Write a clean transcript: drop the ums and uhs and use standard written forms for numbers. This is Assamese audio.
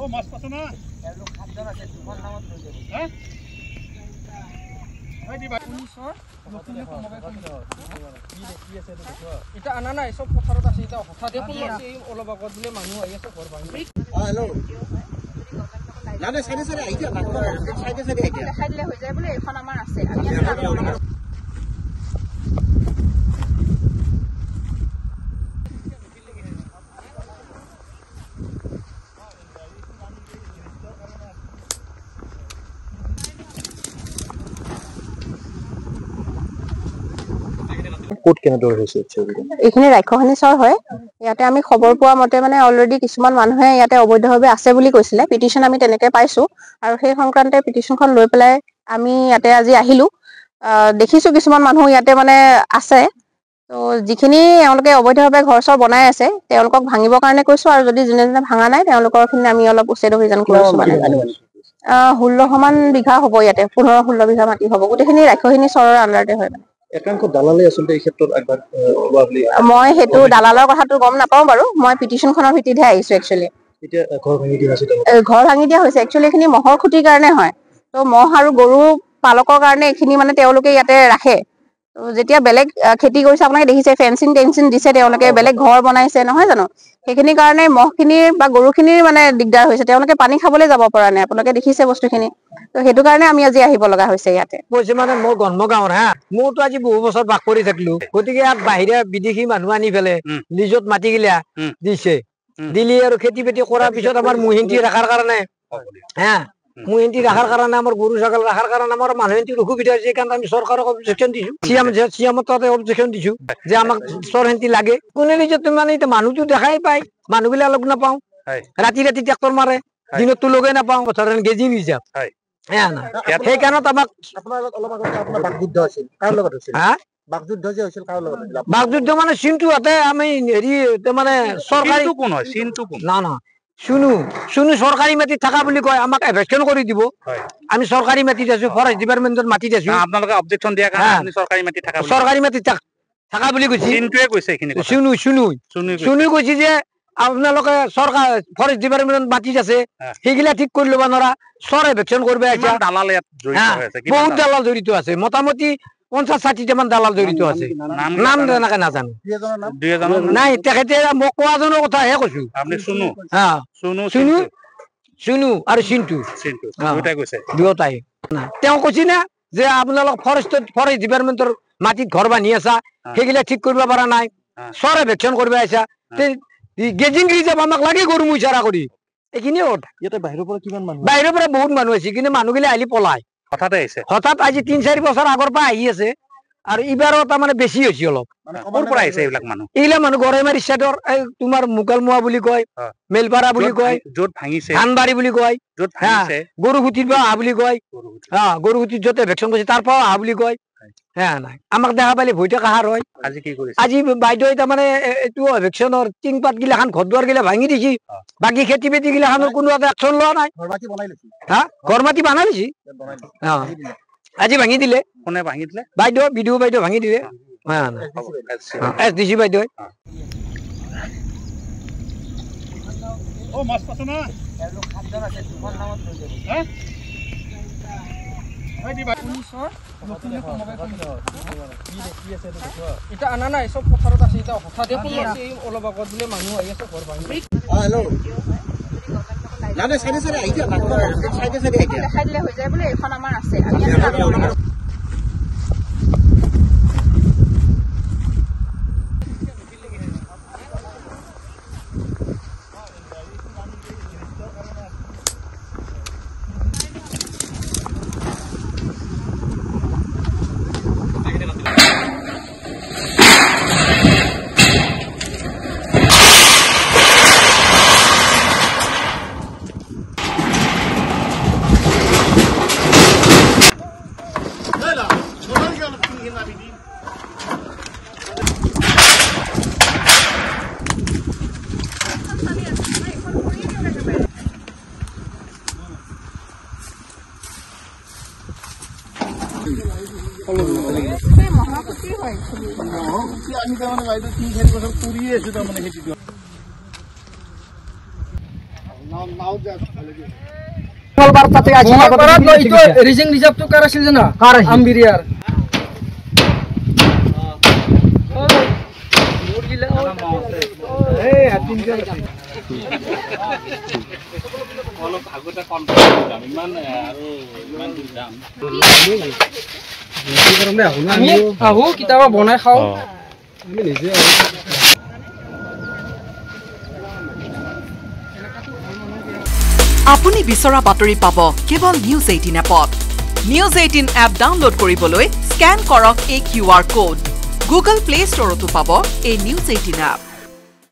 ও মাছ পাছ না এলো খাদ্যৰ আছে দুখন নামত লৈ যাব হ্যাঁ হয় দিবা এটা আনা নাই সব পথাৰত আছে এটা হঠাতে কোন আছে অলপ আগত বোলে মানুহ আহি আছে ঘৰ ভাঙি হেল্ল' নানে সাইডে সাইডে আইডিয়া লাগতো সাইডে সাইডে আইডিয়া দেখাই দিলে হৈ যায় বোলে এখন আমাৰ আছে আমি কোট কেনেদৰে হৈছে এইখিনি ৰাক্ষসনী চৰ হয় ইয়াতে আমি খবৰ পোৱা মতে মানে অলৰেডি কিছুমান মানুহে ইয়াতে অবৈধভাৱে আছে বুলি কৈছিলে পিটিশন আমি তেনেকে পাইছো আৰু সেই সংক্ৰান্তে পিটিশনখন লৈ পেলাই আমি ইয়াতে আজি আহিলো দেখিছো কিছুমান মানুহ ইয়াতে মানে আছে তো যিখিনি তেওঁলোকে অবৈধভাৱে ঘৰ চৰ বনাই আছে তেওঁলোকক ভাঙিবৰ কাৰণে কৈছো আৰু যদি যোনে যোনে ভাঙা নাই তেওঁলোকৰ খিনি আমি অলপ উচ্ছেদ অভিযান কৰিছো মানে 16 মান বিঘা হ'ব ইয়াতে 15-16 বিঘা মাটি হ'ব গোটেইখিনি ৰাক্ষসনী চৰৰ আণ্ডাৰতে হয় মানে একাংশ দালালে আচলতে এই ক্ষেত্ৰত আগবাঢ়োৱা বুলি মই হেতু দালালৰ কথাটো গম নাপাওঁ বাৰু মই পিটিশনখনৰ ভিত্তিতহে আহিছো একচুয়ালি এতিয়া ঘৰ ভাঙি দিয়া হৈছে ঘৰ ভাঙি দিয়া হৈছে একচুয়ালি এখিনি মহৰ খুটিৰ কাৰণে হয় তো মহ আৰু গৰু পালকৰ কাৰণে এখিনি মানে তেওঁলোকে ইয়াতে ৰাখে তো যেতিয়া বেলেগ খেতি কৰিছে আপোনালোকে দেখিছে ফেন্সিং দিছে তেওঁলোকে বেলেগ ঘৰ বনাইছে নহয় জানো সেইখিনি কাৰণে মহখিনিৰ বা গৰুখিনিৰ মানে দিগদাৰ হৈছে তেওঁলোকে পানী খাবলৈ যাব পৰা নাই আপোনালোকে দেখিছে বস্তুখিনি তো সেইটো কাৰণে আমি আজি আহিব লগা হৈছে ইয়াতে কৈছে মানে মোৰ জন্মগাঁৱৰ হা মোৰতো আজি বহু বছৰ বাস কৰি থাকিলো গতিকে ইয়াত বাহিৰে বিদেশী মানুহ আনি পেলাই লিজত মাটি গিলা দিছে দিলি আৰু খেতি বাতি কৰাৰ পিছত আমাৰ মুহিন্তি ৰাখাৰ কাৰণে হা মুহিন্তি ৰাখাৰ কাৰণে আমাৰ গৰু ছাগল ৰাখাৰ কাৰণে আমাৰ মানুহখিনিৰ অসুবিধা হৈছে কাৰণ আমি চৰকাৰক অবজেকশ্যন দিছো চিএমৰ তাতে অবজেকশ্যন দিছো যে আমাক চৰহেন্তি লাগে কোনে লিজত মানে এতিয়া মানুহটো দেখাই পায় মানুহবিলাক লগ নাপাওঁ ৰাতি ট্ৰেক্টৰ মাৰে দিনততো লগে নাপাওঁ পথাৰত গেজি হিচাপ সেইকাৰণে আমাক বাকযুদ্ধ আছিল কাৰ লগত হৈছিল বাকযুদ্ধ যে হৈছিল কাৰ লগত হৈছিল বাকযুদ্ধ মানে চিনটোহঁতে আমি হেৰি মানে চৰকাৰী কোন হয় চিনটো কোন না শুনো চৰকাৰী মাটিত থকা বুলি কয় আমাক এভেকশ্যন কৰি দিব আমি চৰকাৰী মাটিত আছো ফৰেষ্ট ডিপাৰ্টমেন্টৰ মাটিত আছো আপোনালোকে অবজেকশ্যন দিয়াৰ কাৰণে আপুনি চৰকাৰী মাটি থাকা চৰকাৰী মাটিত থাকা বুলি কৈছে চিনটোৱে কৈছে এইখিনি কথা শুনো কৈছে যে আপোনালোকে চৰকাৰ ফৰেষ্ট ডিপাৰ্টমেন্টত মাটিত আছে সেইগিলা ঠিক কৰি ল'ব নোৱাৰা চৰ এভেকশ্যন কৰিব আহিছে দালাল ইয়াত জড়িত হৈ আছে বহুত দালাল জড়িত আছে মোটামুটি 50-60 মান দালাল জড়িত আছে নাম তেনেকে নাজানো নাই তেখেতে মোক কোৱাজনৰ কথাহে কৈছো আপুনি শুনো আৰু চিন্তু দুয়োটাই কৈছে দুয়োটাই তেওঁ কৈছে না যে আপোনালোক ফৰেষ্ট ডিপাৰ্টমেন্টৰ মাটিত ঘৰ বান্ধি আছা সেইগিলা ঠিক কৰিব পৰা নাই চৰ এভেকশ্যন কৰিব আহিছা গেজিং ৰিজাৰ্ভ আমাক লাগে গৰু মুচাৰা কৰি এইখিনিয়ে কথা ইয়াতে বাহিৰৰ পৰা কিমান মানুহ বাহিৰৰ পৰা বহুত মানুহ আহিছে কিন্তু মানুহগিলা আহি পলাই হঠাৎ আজি 3-4 বছৰ আগৰ পৰা আহি আছে আৰু ইবাৰো তাৰমানে বেছি হৈছে অলপ ক'ৰ পৰা আহিছে এইবিলাক মানুহ গড়েমাৰী চাইডৰ তোমাৰ মুকালমুৱা বুলি কয় মেলপাৰা বুলি কয় য'ত ভাঙিছে ধানবাৰী বুলি কয় য'ত ভাঙিছে গৰুগুটিৰ পৰা অহা বুলি কয় গৰুগুটিত য'ত এভেকশ্যন কৰিছে তাৰ পৰা অহা বুলি কয় নাই আমাক দেখা পালে ভয়তে কাহাৰ হয় আজি বাইদেউ তাৰমানে এইটো এভেকশ্যনৰ টিং পাত গিলাখান ঘৰ দুৱাৰ গিলা ভাঙি দিছি বাকী খেতি বাতি গিলাখানৰ কোনো এটা একশ্যন লোৱা নাই ঘৰ মাটি বনাই লৈছি আজি ভাঙি দিলে কোনে ভাঙি দিলে বাইদেউ বিডিঅ বাইদেউ ভাঙি দিলে SDC বাইদেউ ও মাছ পাছ না এলো খাদ্যৰ আছে দুখন নামত লৈ যাব হ্যাঁ হয় দিবা এটা আনা নাই সব পথাৰত আছে এটা হঠাতে কোন আছে অলপ আগত বোলে মানুহ আহি আছে ঘৰ ভাঙি হেল্ল' নানে সাইডে সাইডে আইডিয়া লাগতো সাইডে সাইডে আইডিয়া দেখাই দিলে হৈ যায় বোলে এখন আমাৰ আছে মহাপুতি হয় আমি তাৰমানে বাইদেউ 3-4 বছৰ কৰিয়ে আছো তাৰমানে খেতিটো মঙ্গলবাৰ তাতে আছে ৰিজিং ৰিজাৰ্ভ তো কাৰ আছিল জানা কাৰ আছিল? আম্বিৰিয়াৰ অলপ আগতে কনফাৰ্ম কৰিম ইমান আৰু ইমান দাম আমি আহো কিতাবা বনাই খাওঁ আপুনি বিচৰা বাতৰি পাব কেৱল নিউজ 18 এপত নিউজ 18 এপ ডাউনলোড কৰিবলৈ স্ক্যান কৰক এই QR কোড গুগল প্লে ষ্টৰতো পাব এই নিউজ 18 এপ